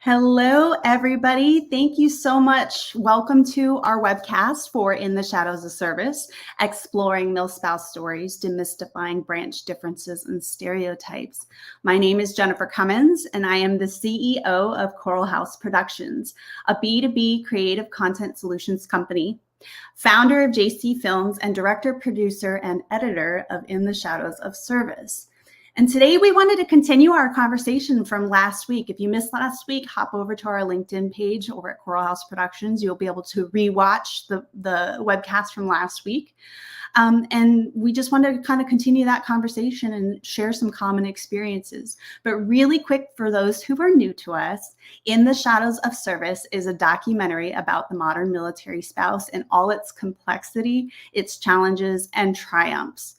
Hello, everybody. Thank you so much. Welcome to our webcast for In the Shadows of Service, exploring Milspouse stories, demystifying branch differences and stereotypes. My name is Jennifer Cummins, and I am the CEO of Coral House Productions, a B2B creative content solutions company, founder of JC Films, and director, producer, and editor of In the Shadows of Service. And today we wanted to continue our conversation from last week. If you missed last week, hop over to our LinkedIn page over at Coral House Productions. You'll be able to rewatch the webcast from last week. And we just wanted to kind of continue that conversation and share some common experiences. But really quick, for those who are new to us, In the Shadows of Service is a documentary about the modern military spouse and all its complexity, its challenges, and triumphs.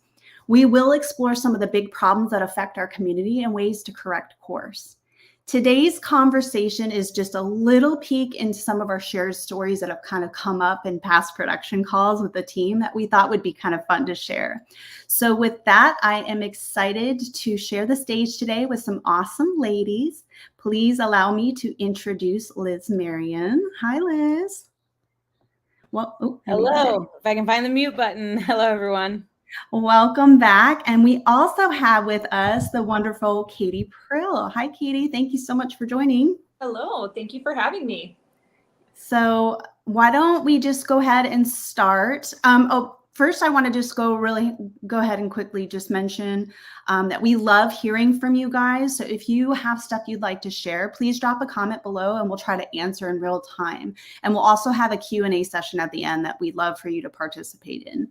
We will explore some of the big problems that affect our community and ways to correct course. Today's conversation is just a little peek into some of our shared stories that have kind of come up in past production calls with the team that we thought would be kind of fun to share. So with that, I am excited to share the stage today with some awesome ladies. Please allow me to introduce Liz Marion. Hi, Liz. Well, hello. If I can find the mute button. Hello, everyone. Welcome back. And we also have with us the wonderful Katie Prill. Hi, Katie. Thank you so much for joining. Hello. Thank you for having me. So why don't we just go ahead and start? First, I want to just go ahead and quickly just mention that we love hearing from you guys. So if you have stuff you'd like to share, please drop a comment below and we'll try to answer in real time. And we'll also have a Q&A session at the end that we'd love for you to participate in.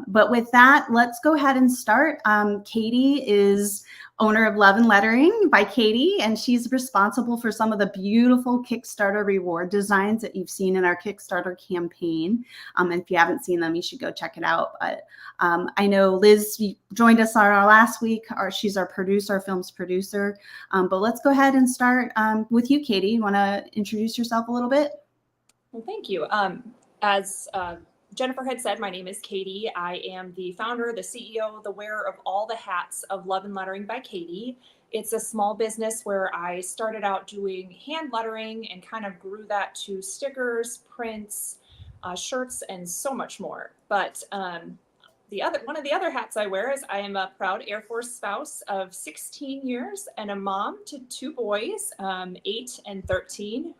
But with that, let's go ahead and start. Katie is owner of Love and Lettering by Katie, and she's responsible for some of the beautiful Kickstarter reward designs that you've seen in our Kickstarter campaign. And if you haven't seen them, you should go check it out. But I know Liz joined us on our last week. She's our producer, our film's producer. But let's go ahead and start with you, Katie. You want to introduce yourself a little bit? Well, thank you. As Jennifer had said, my name is Katie. I am the founder, the CEO, the wearer of all the hats of Love and Lettering by Katie. It's a small business where I started out doing hand lettering and kind of grew that to stickers, prints, shirts, and so much more. But one of the other hats I wear is I am a proud Air Force spouse of 16 years and a mom to two boys, 8 and 13,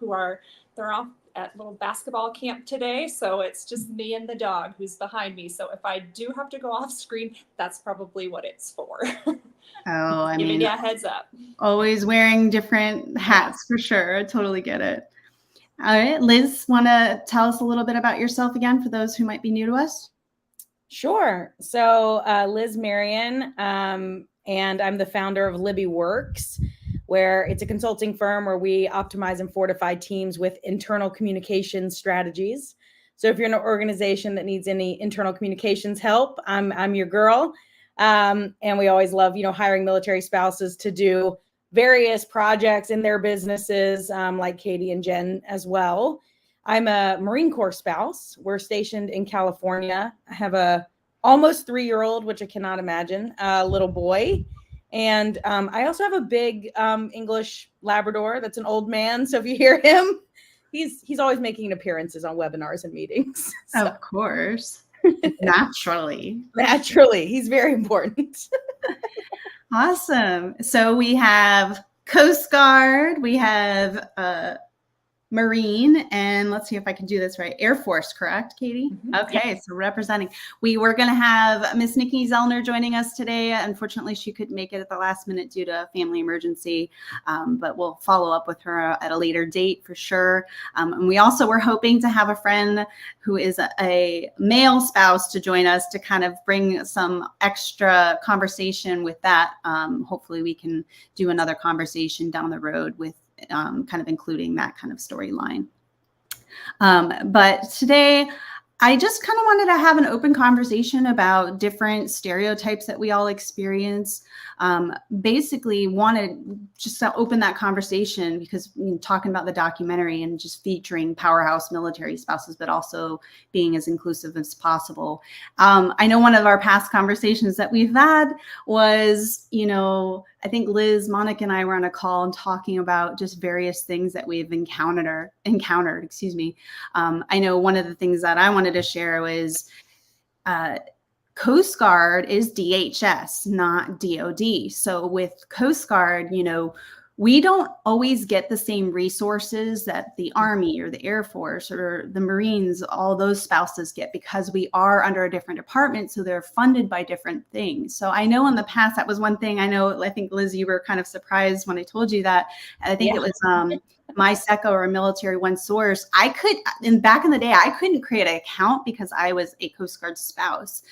they're off at little basketball camp today. So it's just me and the dog who's behind me. So if I do have to go off screen, that's probably what it's for. Giving you a heads up. Always wearing different hats for sure. I totally get it. All right, Liz, want to tell us a little bit about yourself again for those who might be new to us? Sure. So Liz Marion, and I'm the founder of Libby Works, where it's a consulting firm where we optimize and fortify teams with internal communication strategies. So if you're in an organization that needs any internal communications help, I'm your girl. And we always love, hiring military spouses to do various projects in their businesses, like Katie and Jen as well. I'm a Marine Corps spouse. We're stationed in California. I have a almost 3-year-old, which I cannot imagine, little boy. And I also have a big English Labrador that's an old man. So if you hear him, he's always making appearances on webinars and meetings. So. Of course. Naturally. He's very important. Awesome. So we have Coast Guard, we have Marine, and let's see if I can do this right. Air Force, correct, Katie? Mm-hmm. Okay, so representing. We were going to have Miss Nikki Zellner joining us today. Unfortunately, she couldn't make it at the last minute due to a family emergency, but we'll follow up with her at a later date for sure. And we also were hoping to have a friend who is a male spouse to join us to kind of bring some extra conversation with that. Hopefully, we can do another conversation down the road with kind of including that kind of storyline. But today, I just kind of wanted to have an open conversation about different stereotypes that we all experience. Basically wanted just to open that conversation because talking about the documentary and just featuring powerhouse military spouses, but also being as inclusive as possible. I know one of our past conversations that we've had was, I think Liz, Monica, and I were on a call and talking about just various things that we've encountered. Excuse me. I know one of the things that I wanted to share was Coast Guard is DHS, not DOD. So with Coast Guard, we don't always get the same resources that the Army or the Air Force or the Marines, all those spouses get, because we are under a different department. So they're funded by different things. So I know in the past, that was one thing I think, Liz, you were kind of surprised when I told you that. I think it was my SECO or Military One Source. Back in the day, I couldn't create an account because I was a Coast Guard spouse.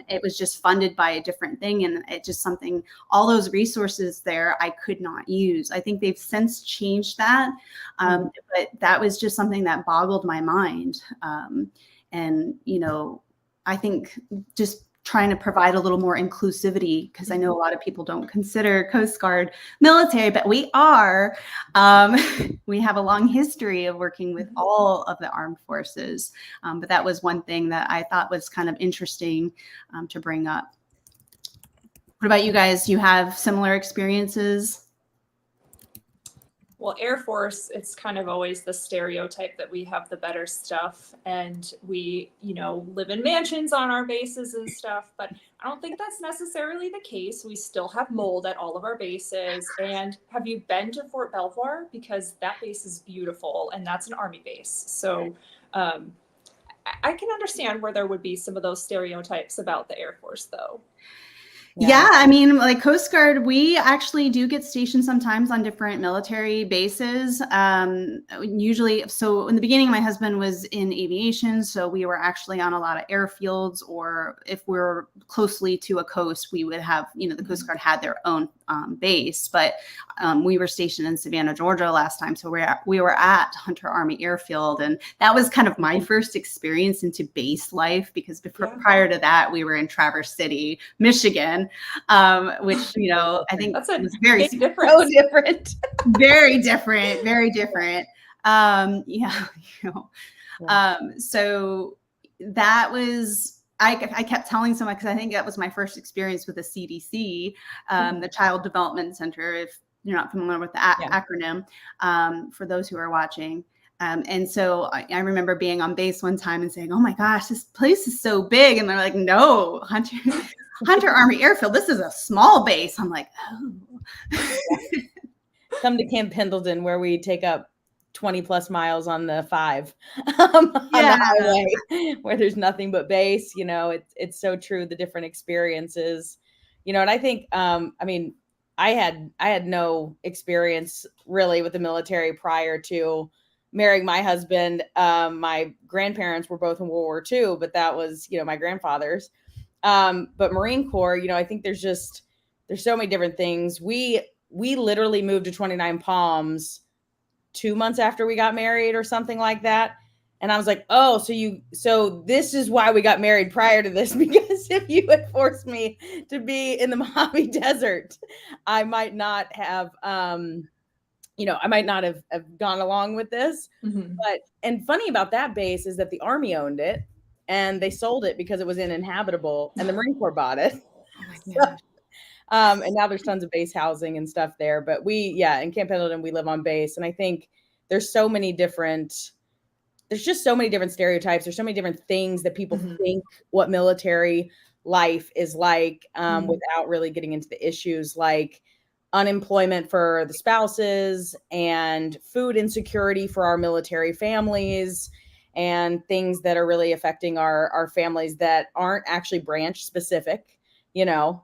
It was just funded by a different thing. And it just something, all those resources there, I could not use. I think they've since changed that. But that was just something that boggled my mind. And, I think just trying to provide a little more inclusivity, because I know a lot of people don't consider Coast Guard military, but we are. We have a long history of working with all of the armed forces. But that was one thing that I thought was kind of interesting to bring up. What about you guys? Do you have similar experiences? Well, Air Force, it's kind of always the stereotype that we have the better stuff and we, live in mansions on our bases and stuff, but I don't think that's necessarily the case. We still have mold at all of our bases. And have you been to Fort Belvoir? Because that base is beautiful and that's an Army base. So I can understand where there would be some of those stereotypes about the Air Force, though. Yeah, I mean, like Coast Guard, we actually do get stationed sometimes on different military bases. Usually, so in the beginning, my husband was in aviation, so we were actually on a lot of airfields, or if we're closely to a coast, we would have, the Coast Guard had their own base, but we were stationed in Savannah, Georgia last time. So we were at Hunter Army Airfield, and that was kind of my first experience into base life, because prior to that, we were in Traverse City, Michigan. Which, I think that's a was very different. So different. Very different, very different. So that was, I kept telling someone, because I think that was my first experience with the CDC, the Child Development Center, if you're not familiar with the acronym, for those who are watching. And so I remember being on base one time and saying, "Oh my gosh, this place is so big." And they're like, "No, Hunter Army Airfield, this is a small base." I'm like, "Oh." Come to Camp Pendleton, where we take up 20 plus miles on the 5 on the highway, where there's nothing but base. It's so true, the different experiences, and I think, I had no experience really with the military prior to marrying my husband. My grandparents were both in World War II, but that was, my grandfather's. But Marine Corps, I think there's so many different things. We literally moved to 29 Palms 2 months after we got married or something like that. And I was like, "Oh, so this is why we got married prior to this, because if you had forced me to be in the Mojave Desert, I might not have, I might not have gone along with this." But, and funny about that base is that the Army owned it and they sold it because it was uninhabitable, and the Marine Corps bought it. Oh my gosh. And now there's tons of base housing and stuff there. But in Camp Pendleton, we live on base. And I think there's just so many different stereotypes. There's so many different things that people think what military life is like, without really getting into the issues like unemployment for the spouses and food insecurity for our military families, and things that are really affecting our families that aren't actually branch specific,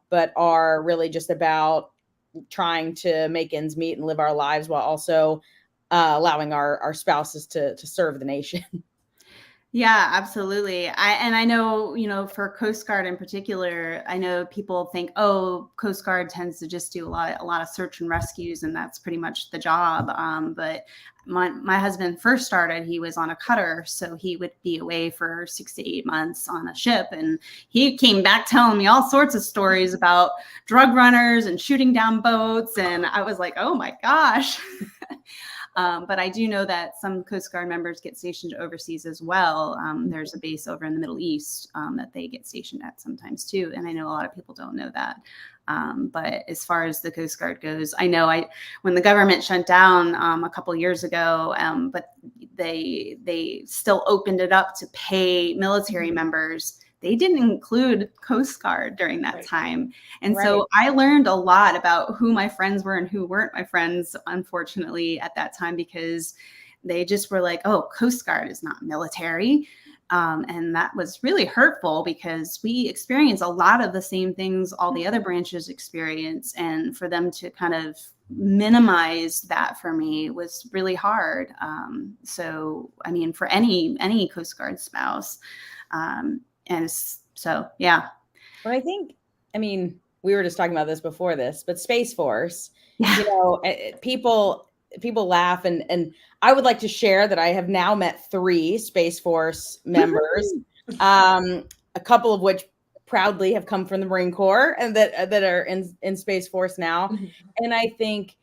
but are really just about trying to make ends meet and live our lives while also allowing our spouses to serve the nation. Yeah, absolutely. I know, for Coast Guard in particular, I know people think, oh, Coast Guard tends to just do a lot of search and rescues, and that's pretty much the job. But my husband first started, he was on a cutter, so he would be away for 6 to 8 months on a ship, and he came back telling me all sorts of stories about drug runners and shooting down boats, and I was like, oh my gosh. But I do know that some Coast Guard members get stationed overseas as well. There's a base over in the Middle East that they get stationed at sometimes too. And I know a lot of people don't know that. But as far as the Coast Guard goes, I know when the government shut down a couple years ago, but they still opened it up to pay military members. They didn't include Coast Guard during that time. And so I learned a lot about who my friends were and who weren't my friends, unfortunately, at that time, because they just were like, oh, Coast Guard is not military. And that was really hurtful because we experience a lot of the same things all the other branches experience. And for them to kind of minimize that for me was really hard. So, I mean, for any Coast Guard spouse. And so, yeah. Well, I mean, we were just talking about this before this, but Space Force, people laugh, and I would like to share that I have now met 3 Space Force members, a couple of which proudly have come from the Marine Corps and that are in Space Force now. And I think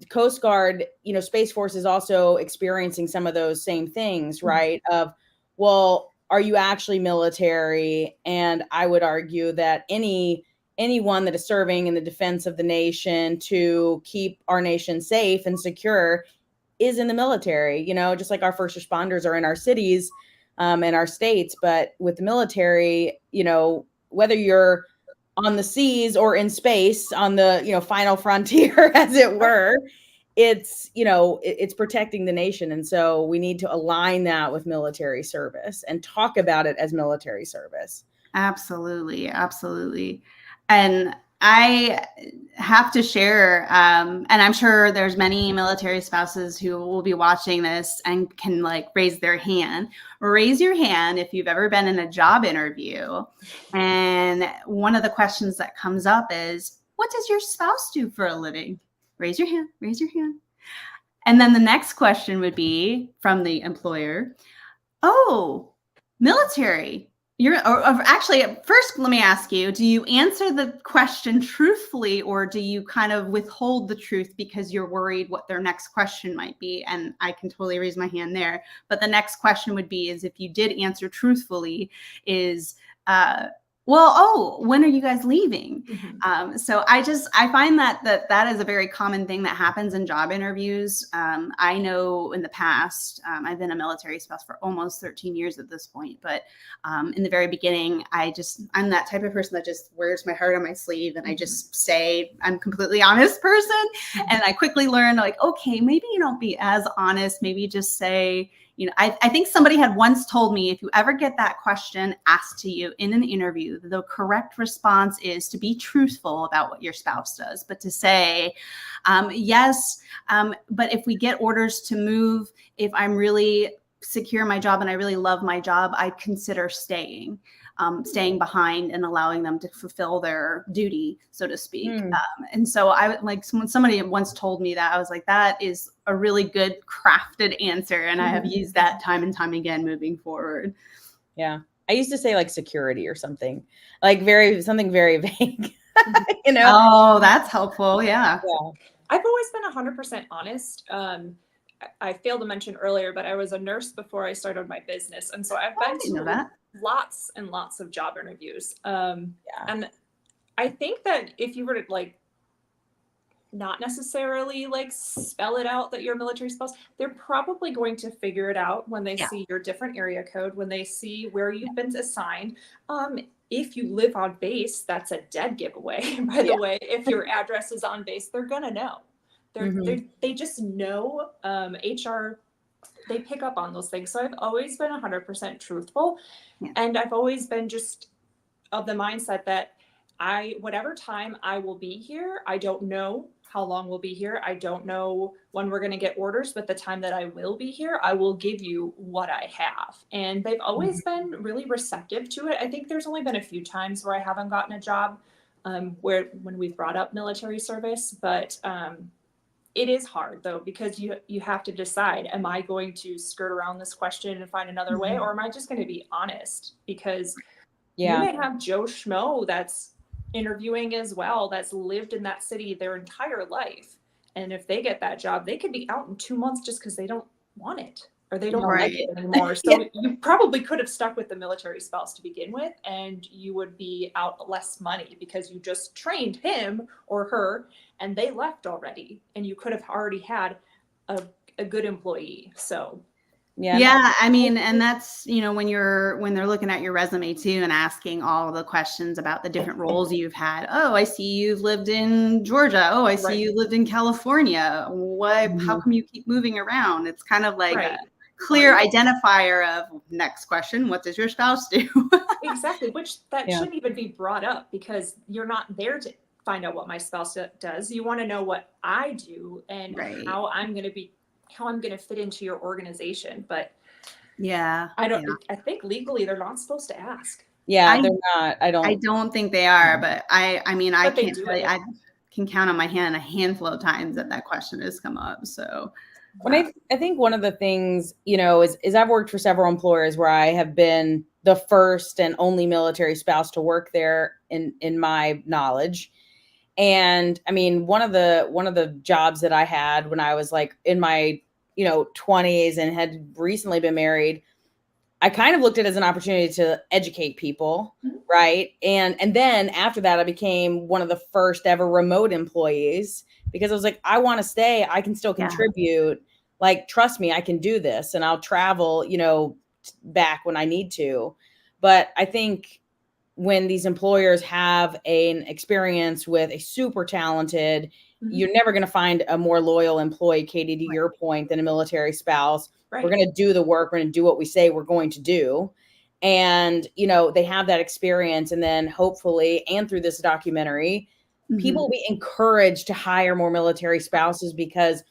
Coast Guard, Space Force is also experiencing some of those same things, right? Of, well, are you actually military? And I would argue that anyone that is serving in the defense of the nation to keep our nation safe and secure is in the military, just like our first responders are in our cities and our states. But with the military, whether you're on the seas or in space on the, final frontier, as it were, it's protecting the nation. And so we need to align that with military service and talk about it as military service. Absolutely. Absolutely. And I have to share, and I'm sure there's many military spouses who will be watching this and can raise their hand. Raise your hand if you've ever been in a job interview. And one of the questions that comes up is, what does your spouse do for a living? Raise your hand, raise your hand. And then the next question would be from the employer, oh, military. Actually, first, let me ask you, do you answer the question truthfully, or do you kind of withhold the truth because you're worried what their next question might be? And I can totally raise my hand there. But the next question would be, is if you did answer truthfully, is, when are you guys leaving? So I find that is a very common thing that happens in job interviews. I know in the past, I've been a military spouse for almost 13 years at this point, but in the very beginning, I'm that type of person that just wears my heart on my sleeve, and I just say I'm a completely honest person. And I quickly learned, okay, maybe you don't be as honest, maybe just say, I think somebody had once told me, if you ever get that question asked to you in an interview, the correct response is to be truthful about what your spouse does, but to say, yes, but if we get orders to move, if I'm really secure in my job and I really love my job, I consider staying behind and allowing them to fulfill their duty, so to speak. And so when somebody once told me that, I was like, that is a really good crafted answer. And I have used that time and time again moving forward. Yeah. I used to say security or something, something very vague, Oh, that's helpful. Yeah. I've always been 100% honest. I failed to mention earlier, but I was a nurse before I started my business. And so I've been to lots and lots of job interviews. And I think that if you were to not necessarily spell it out that you're a military spouse, they're probably going to figure it out when they see your different area code, when they see where you've been assigned. If you live on base, that's a dead giveaway, by the way. If your address is on base, they're going to know. They just know. HR, they pick up on those things. So I've always been 100% truthful. And I've always been just of the mindset that whatever time I will be here, I don't know how long we'll be here. I don't know when we're going to get orders, but the time that I will be here, I will give you what I have. And they've always been really receptive to it. I think there's only been a few times where I haven't gotten a job when we've brought up military service, but it is hard though, because you have to decide, am I going to skirt around this question and find another way, or am I just going to be honest? Because you may have Joe Schmo that's interviewing as well, that's lived in that city their entire life. And if they get that job, they could be out in 2 months just because they don't want it. or they don't Right. like it anymore. So you probably could have stuck with the military spouse to begin with, and you would be out less money because you just trained him or her and they left already, and you could have already had a good employee. So Yeah, I mean, and that's, when they're looking at your resume too and asking all the questions about the different roles you've had. Oh, I see you've lived in Georgia. Oh, I see you lived in California. How come you keep moving around? It's kind of like a clear identifier of next question. What does your spouse do? Exactly, which shouldn't even be brought up, because you're not there to find out what my spouse does. You want to know what I do and how I'm going to fit into your organization. But I think legally they're not supposed to ask. Yeah, they're not. I don't think they are, but I mean, I can't tell you, I can count on my hand a handful of times that question has come up. So when I think one of the things, is I've worked for several employers where I have been the first and only military spouse to work there in my knowledge. And I mean, one of the jobs that I had when I was like in my, 20s and had recently been married, I kind of looked at it as an opportunity to educate people. Right. And then after that, I became one of the first ever remote employees, because I was like, I want to stay. I can still contribute. Like, trust me, I can do this, and I'll travel, back when I need to. But I think when these employers have an experience with a super talented, you're never going to find a more loyal employee, Katie, to your point, than a military spouse. We're going to do the work. We're going to do what we say we're going to do. And, they have that experience. And then hopefully, and through this documentary, people will be encouraged to hire more military spouses, because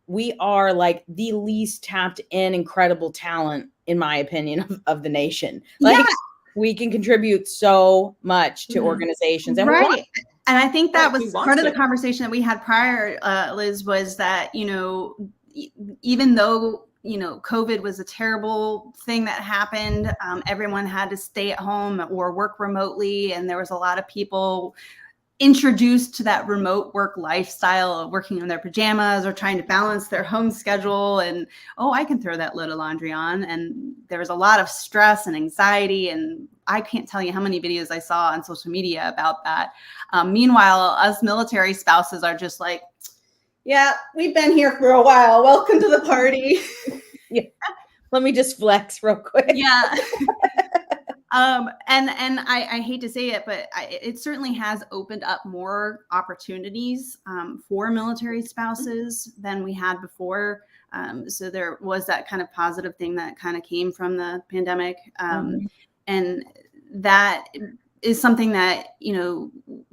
we are like the least tapped in incredible talent, in my opinion, of the nation. Like, we can contribute so much to organizations. And and I think that was part of the conversation that we had prior, Liz, was that, even though, COVID was a terrible thing that happened, everyone had to stay at home or work remotely. And there was a lot of people introduced to that remote work lifestyle of working in their pajamas or trying to balance their home schedule. And, I can throw that load of laundry on. And there was a lot of stress and anxiety. And I can't tell you how many videos I saw on social media about that. Meanwhile, us military spouses are just like, yeah, we've been here for a while. Welcome to the party. Let me just flex real quick. And I hate to say it, but it certainly has opened up more opportunities for military spouses than we had before. So there was that kind of positive thing that kind of came from the pandemic. And that is something that,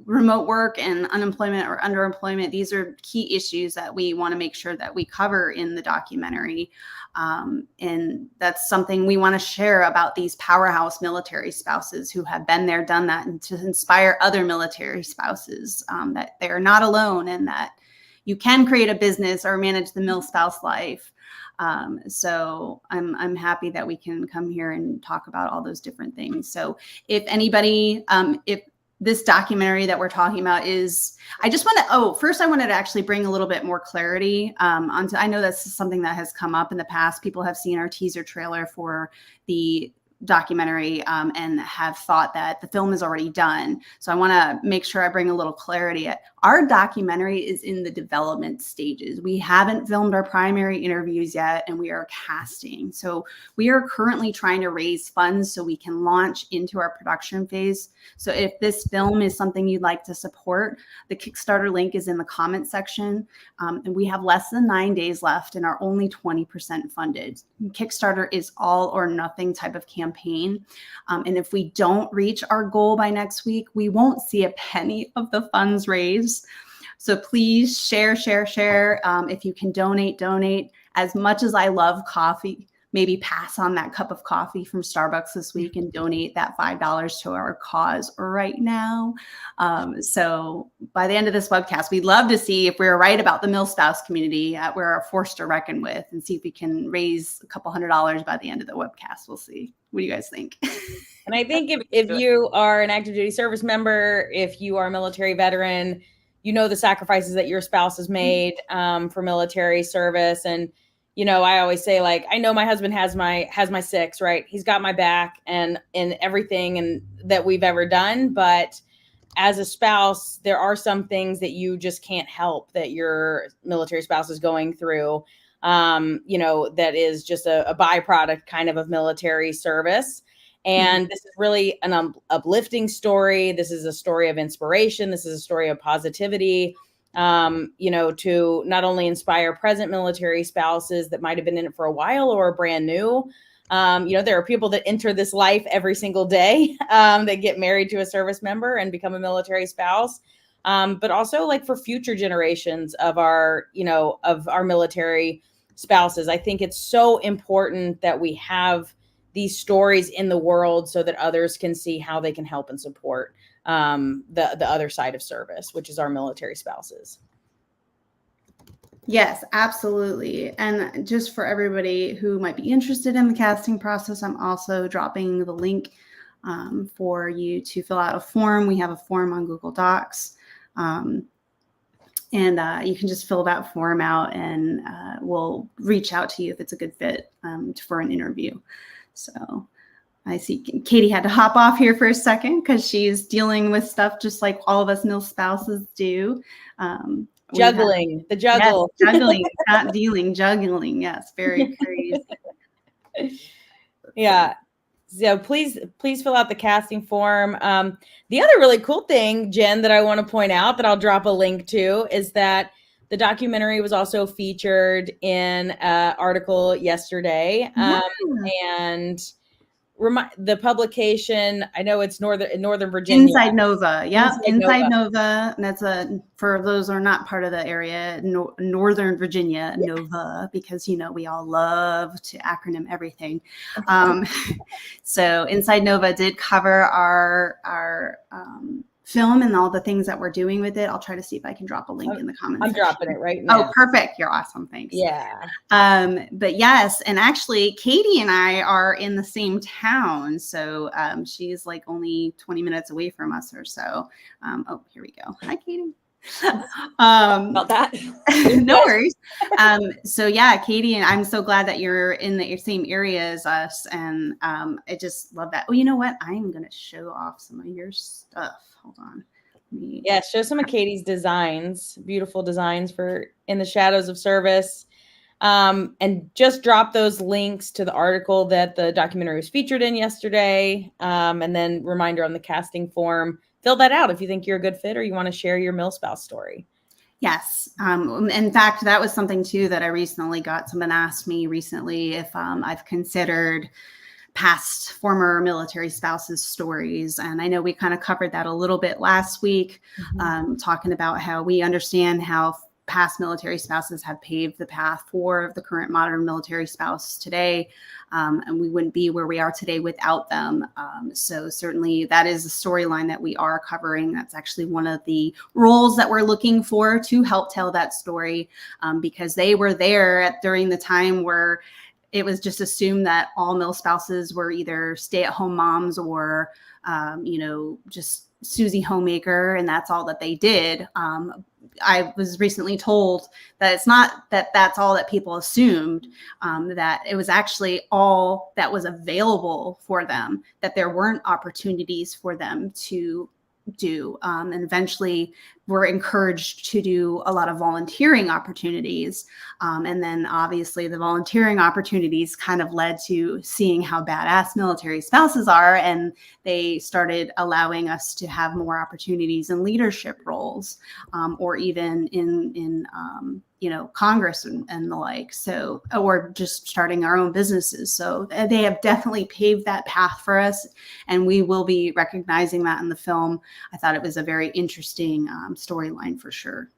remote work and unemployment or underemployment, these are key issues that we want to make sure that we cover in the documentary. And that's something we want to share about these powerhouse military spouses who have been there, done that, and to inspire other military spouses that they're not alone and that you can create a business or manage the Milspouse life. So I'm happy that we can come here and talk about all those different things. So if anybody, if this documentary that we're talking about is, I just want to, first I wanted to actually bring a little bit more clarity onto, I know that's something that has come up in the past. People have seen our teaser trailer for the documentary and have thought that the film is already done. So I want to make sure I bring a little clarity. Our documentary is in the development stages. We haven't filmed our primary interviews yet, and we are casting. So we are currently trying to raise funds so we can launch into our production phase. So if this film is something you'd like to support, the Kickstarter link is in the comment section. And we have less than 9 days left and are only 20% funded. Kickstarter is all or nothing type of campaign. And if we don't reach our goal by next week, we won't see a penny of the funds raised. So please share. If you can donate. As much as I love coffee, maybe pass on that cup of coffee from Starbucks this week and donate that $5 to our cause right now. So by the end of this webcast, we'd love to see if we're right about the Milspouse community. We're a force to reckon with, and see if we can raise a couple $100 by the end of the webcast. We'll see. What do you guys think? And I think if you are an active duty service member, if you are a military veteran, you know the sacrifices that your spouse has made for military service. And I always say, like, I know my husband has my 6, right? He's got my back and in everything and that we've ever done. But as a spouse, there are some things that you just can't help that your military spouse is going through. That is just a byproduct kind of military service. And this is really an uplifting story. This is a story of inspiration. This is a story of positivity. To not only inspire present military spouses that might have been in it for a while or brand new. There are people that enter this life every single day that get married to a service member and become a military spouse. But also like for future generations of our military spouses. I think it's so important that we have these stories in the world so that others can see how they can help and support the other side of service, which is our military spouses. Yes, absolutely. And just for everybody who might be interested in the casting process, I'm also dropping the link for you to fill out a form. We have a form on Google Docs. And you can just fill that form out and we'll reach out to you if it's a good fit for an interview. So I see Katie had to hop off here for a second because she's dealing with stuff just like all of us Milspouses do. Juggling, the juggle. Yes, juggling, not dealing, juggling. Yes, very crazy. Yeah. So please fill out the casting form. The other really cool thing, Jen, that I want to point out that I'll drop a link to is that the documentary was also featured in an article yesterday. And the publication, I know it's Northern Virginia. Inside Nova. Yep. Inside Nova. And that's for those who are not part of the area, Northern Virginia, Nova, because, we all love to acronym everything. So Inside Nova did cover our film and all the things that we're doing with it. I'll try to see if I can drop a link in the comments. I'm dropping it right now. Oh, perfect. You're awesome. Thanks. Yeah. But yes, and actually Katie and I are in the same town. So she's like only 20 minutes away from us or so. Oh, here we go. Hi, Katie. About that. No worries. So yeah, Katie, and I'm so glad that you're in the same area as us. And I just love that. Oh, you know what? I'm going to show off some of your stuff. Hold on. Yeah, show some of Katie's designs, beautiful designs for In the Shadows of Service. And just drop those links to the article that the documentary was featured in yesterday. And then reminder on the casting form, fill that out if you think you're a good fit or you want to share your Milspouse story. Yes. In fact, that was something too that I recently got. Someone asked me recently if I've considered past former military spouses' stories. And I know we kind of covered that a little bit last week, talking about how we understand how past military spouses have paved the path for the current modern military spouse today. And we wouldn't be where we are today without them. So certainly that is a storyline that we are covering. That's actually one of the roles that we're looking for to help tell that story, because they were there during the time where it was just assumed that all Milspouses were either stay-at-home moms or, just Susie homemaker, and that's all that they did. I was recently told that it's not that that's all that people assumed, that it was actually all that was available for them, that there weren't opportunities for them to do. And eventually were encouraged to do a lot of volunteering opportunities. And then obviously the volunteering opportunities kind of led to seeing how badass military spouses are. And they started allowing us to have more opportunities in leadership roles, or even in Congress and the like. So, or just starting our own businesses. So they have definitely paved that path for us. And we will be recognizing that in the film. I thought it was a very interesting storyline for sure.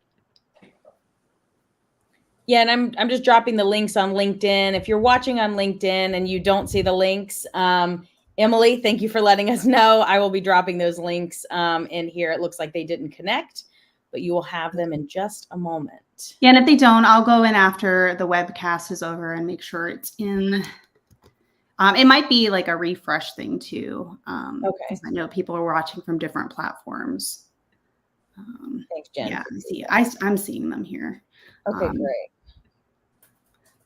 Yeah, and I'm just dropping the links on LinkedIn. If you're watching on LinkedIn and you don't see the links, Emily, thank you for letting us know. I will be dropping those links in here. It looks like they didn't connect, but you will have them in just a moment. Yeah, and if they don't, I'll go in after the webcast is over and make sure it's in. It might be like a refresh thing too. Okay. I know people are watching from different platforms. Thanks, Jen. Yeah, I'm seeing them here. Okay, great.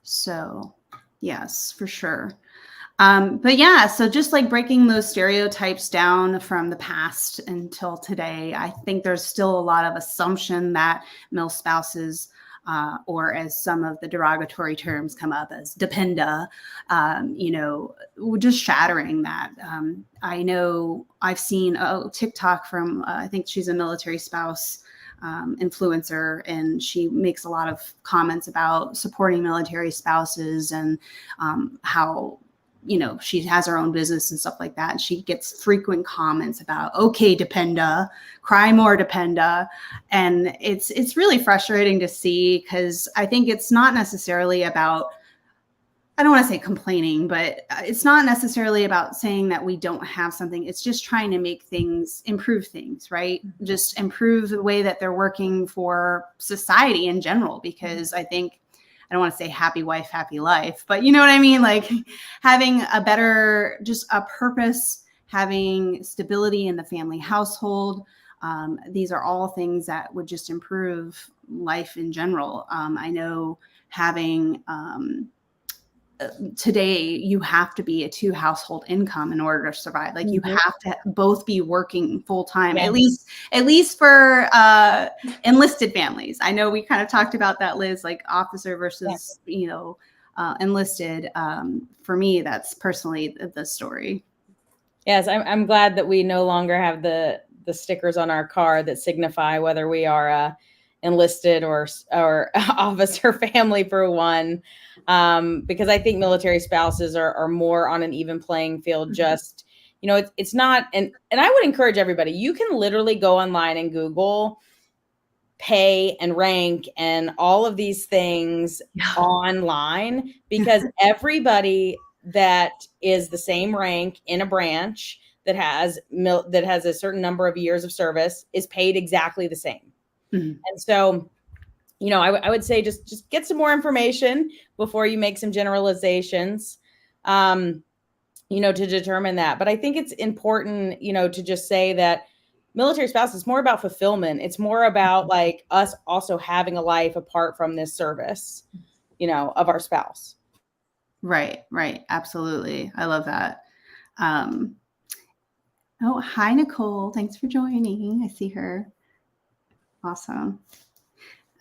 So yes, for sure. But yeah, so just like breaking those stereotypes down from the past until today, I think there's still a lot of assumption that milspouses, or as some of the derogatory terms come up as dependa, just shattering that. I know I've seen a TikTok from, I think she's a military spouse influencer, and she makes a lot of comments about supporting military spouses and how she has her own business and stuff like that. And she gets frequent comments about, okay, dependa, cry more, dependa. And it's really frustrating to see, because I think it's not necessarily about, I don't want to say complaining, but it's not necessarily about saying that we don't have something. It's just trying to make things, improve things, right? Just improve the way that they're working for society in general, because I think, I don't want to say happy wife, happy life, but you know what I mean? Like having a better, just a purpose, having stability in the family household. These are all things that would just improve life in general. I know having, today you have to be a 2 household income in order to survive. Like you have to both be working full time, at least for enlisted families. I know we kind of talked about that, Liz, like officer versus enlisted. For me, that's personally the story. Yes, I'm glad that we no longer have the stickers on our car that signify whether we are enlisted or officer family, for one, because I think military spouses are more on an even playing field. Just, it's not, and I would encourage everybody, you can literally go online and Google pay and rank and all of these things online, because everybody that is the same rank in a branch that has a certain number of years of service is paid exactly the same. And so, I would say just get some more information before you make some generalizations, to determine that. But I think it's important, to just say that military spouse is more about fulfillment. It's more about like us also having a life apart from this service, of our spouse. Right. Absolutely. I love that. Oh, hi, Nicole. Thanks for joining. I see her. Awesome.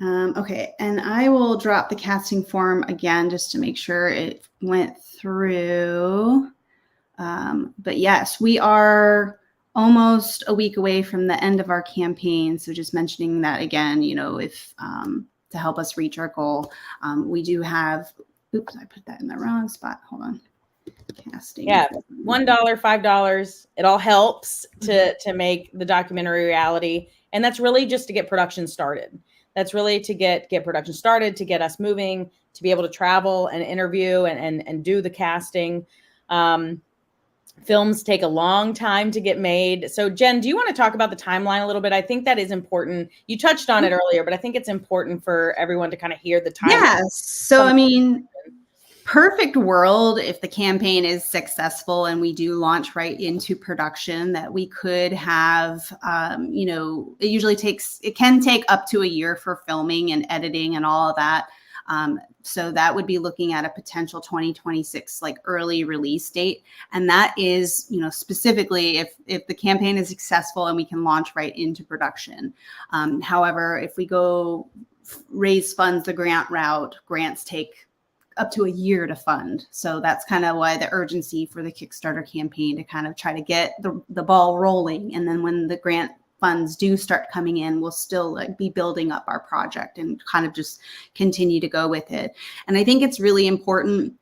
Okay, and I will drop the casting form again just to make sure it went through. But yes, we are almost a week away from the end of our campaign. So just mentioning that again, if to help us reach our goal, we do have, oops, I put that in the wrong spot. Hold on. Casting. Yeah, $1, $5. It all helps to make the documentary reality. And that's really just to get production started. That's really to get production started, to get us moving, to be able to travel and interview and do the casting. Films take a long time to get made. So Jen, do you want to talk about the timeline a little bit? I think that is important. You touched on it earlier, but I think it's important for everyone to kind of hear the timeline. Yes. So, I mean, perfect world, if the campaign is successful and we do launch right into production, that we could have, it can take up to a year for filming and editing and all of that. So that would be looking at a potential 2026 like early release date. And that is, specifically if the campaign is successful and we can launch right into production. However, if we go raise funds the grant route, grants take up to a year to fund. So that's kind of why the urgency for the Kickstarter campaign, to kind of try to get the ball rolling. And then when the grant funds do start coming in, we'll still be building up our project and kind of just continue to go with it. And I think it's really important,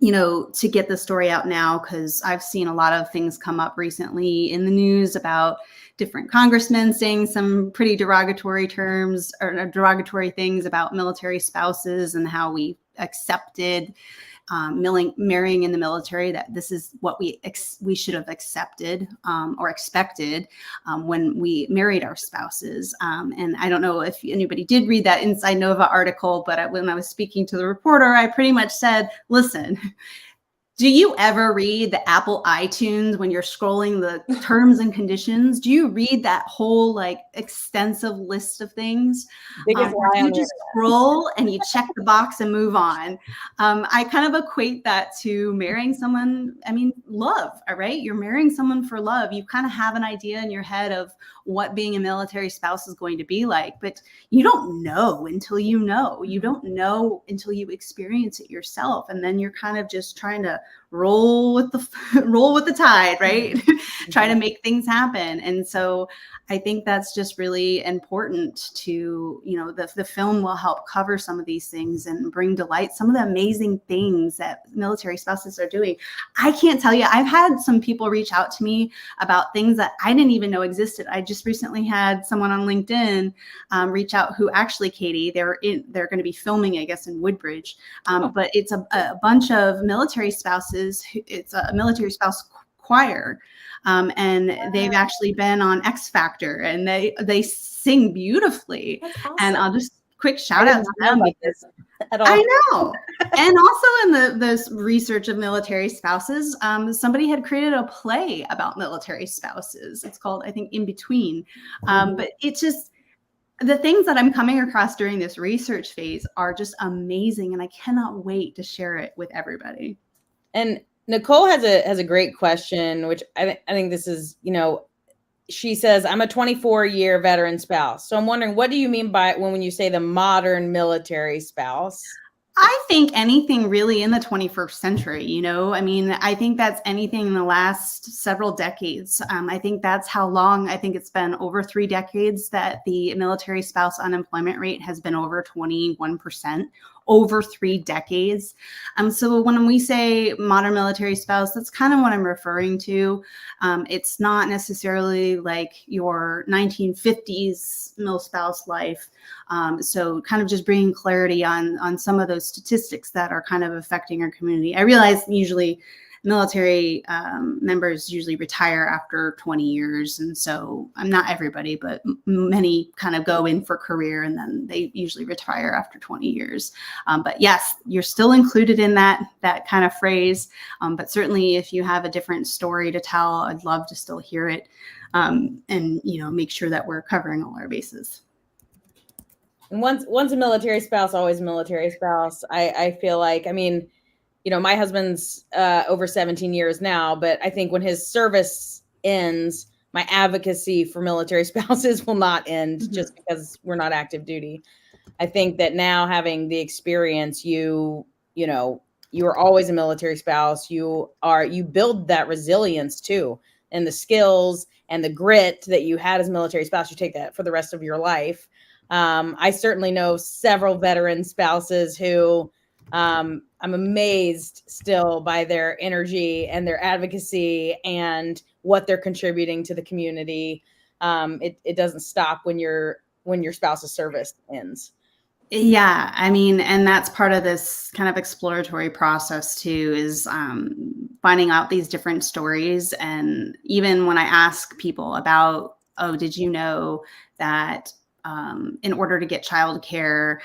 to get the story out now, because I've seen a lot of things come up recently in the news about different congressmen saying some pretty derogatory terms or derogatory things about military spouses and how we accepted marrying in the military, that this is what we should have accepted or expected when we married our spouses. And I don't know if anybody did read that Inside Nova article, but when I was speaking to the reporter, I pretty much said, listen, Do you ever read the Apple iTunes when you're scrolling the terms and conditions? Do you read that whole like extensive list of things? Biggest Or lie do on you the just scroll and you check the box and move on? I kind of equate that to marrying someone. I mean, love, all right? You're marrying someone for love. You kind of have an idea in your head of what being a military spouse is going to be like, but you don't know until you know. You don't know until you interest it yourself, and then you're kind of just trying to roll with the tide, right? Try to make things happen. And so I think that's just really important to, the film will help cover some of these things and bring to light some of the amazing things that military spouses are doing. I can't tell you, I've had some people reach out to me about things that I didn't even know existed. I just recently had someone on LinkedIn reach out who actually, Katie, they're going to be filming, I guess, in Woodbridge. But it's a bunch of military spouses. It's a military spouse choir. And they've actually been on X Factor, and they sing beautifully. That's awesome. And I'll just quick shout out to them because at all. I know. And also in this research of military spouses, somebody had created a play about military spouses. It's called, I think, In Between. But it's just, the things that I'm coming across during this research phase are just amazing, and I cannot wait to share it with everybody. And Nicole has a great question, which I think this is, she says, I'm a 24-year veteran spouse. So I'm wondering, what do you mean by when you say the modern military spouse? I think anything really in the 21st century, I mean, I think that's anything in the last several decades. I think that's how long, I think it's been over 3 decades that the military spouse unemployment rate has been over 21%, over 3 decades. So when we say modern military spouse, that's kind of what I'm referring to. It's not necessarily like your 1950s milspouse life. So kind of just bringing clarity on some of those statistics that are kind of affecting our community. I realize usually military members usually retire after 20 years. And so not everybody, but many kind of go in for career and then they usually retire after 20 years. But yes, you're still included in that kind of phrase. But certainly if you have a different story to tell, I'd love to still hear it and, make sure that we're covering all our bases. And once a military spouse, always a military spouse. I feel like, my husband's over 17 years now, but I think when his service ends, my advocacy for military spouses will not end just because we're not active duty. I think that now having the experience, you are always a military spouse. You build that resilience too, and the skills and the grit that you had as a military spouse, you take that for the rest of your life. I certainly know several veteran spouses who I'm amazed still by their energy and their advocacy and what they're contributing to the community. It doesn't stop when your spouse's service ends. Yeah, and that's part of this kind of exploratory process too, is finding out these different stories. And even when I ask people about, did you know that in order to get childcare,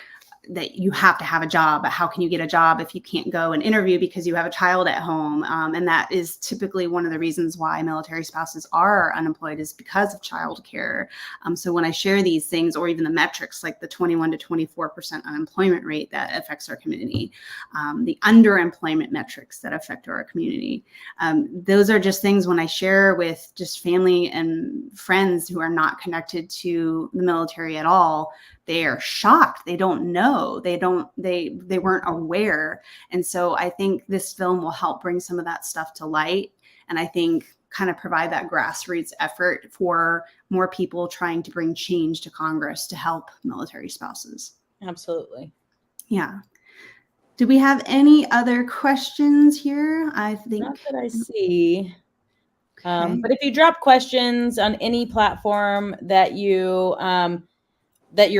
that you have to have a job, but how can you get a job if you can't go and interview because you have a child at home? And that is typically one of the reasons why military spouses are unemployed, is because of childcare. So when I share these things, or even the metrics like the 21 to 24% unemployment rate that affects our community, the underemployment metrics that affect our community, those are just things when I share with just family and friends who are not connected to the military at all, they are shocked. They don't know. They weren't aware. And so I think this film will help bring some of that stuff to light. And I think kind of provide that grassroots effort for more people trying to bring change to Congress to help military spouses. Absolutely. Yeah. Do we have any other questions here? I think not that I see. Okay. But if you drop questions on any platform that you're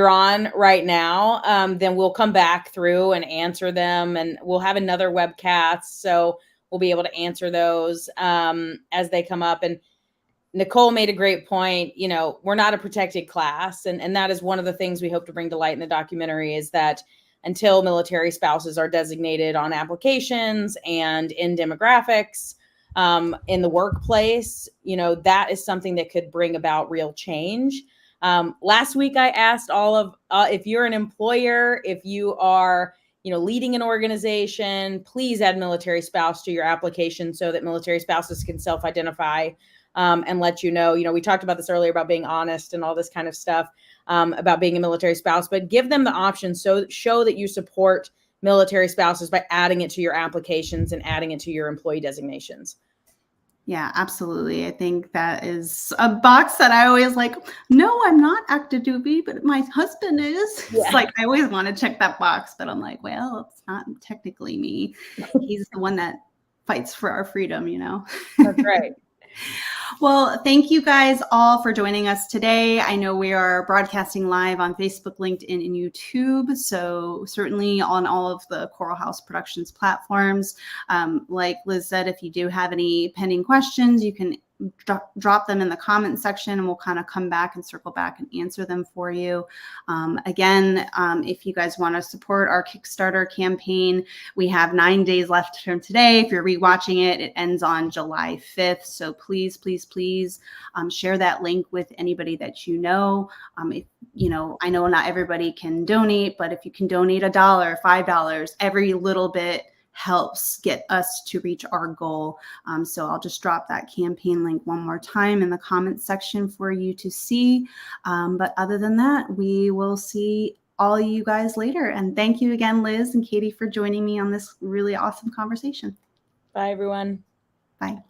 on right now, then we'll come back through and answer them, and we'll have another webcast, so we'll be able to answer those as they come up. And Nicole made a great point. We're not a protected class, and that is one of the things we hope to bring to light in the documentary, is that until military spouses are designated on applications and in demographics in the workplace. That is something that could bring about real change. Last week, I asked all of, if you're an employer, if you are, leading an organization, please add military spouse to your application so that military spouses can self-identify and let you know. We talked about this earlier about being honest and all this kind of stuff about being a military spouse, but give them the option. So show that you support military spouses by adding it to your applications and adding it to your employee designations. Yeah, absolutely. I think that is a box that I always like, no, I'm not active duty, but my husband is. Yeah. It's like, I always want to check that box, but I'm like, well, it's not technically me. He's the one that fights for our freedom, That's right. Well, thank you guys all for joining us today. I know we are broadcasting live on Facebook, LinkedIn, and YouTube, so certainly on all of the Coral House Productions platforms. Like Liz said, if you do have any pending questions, you can drop them in the comment section, and we'll kind of come back and circle back and answer them for you. Again, if you guys want to support our Kickstarter campaign, we have 9 days left from today. If you're rewatching it, it ends on July 5th. So please, please, please share that link with anybody that you know. If, I know not everybody can donate, but if you can donate $1, $5, every little bit helps get us to reach our goal. So I'll just drop that campaign link one more time in the comments section for you to see. But other than that, we will see all you guys later. And thank you again, Liz and Katie, for joining me on this really awesome conversation. Bye, everyone. Bye.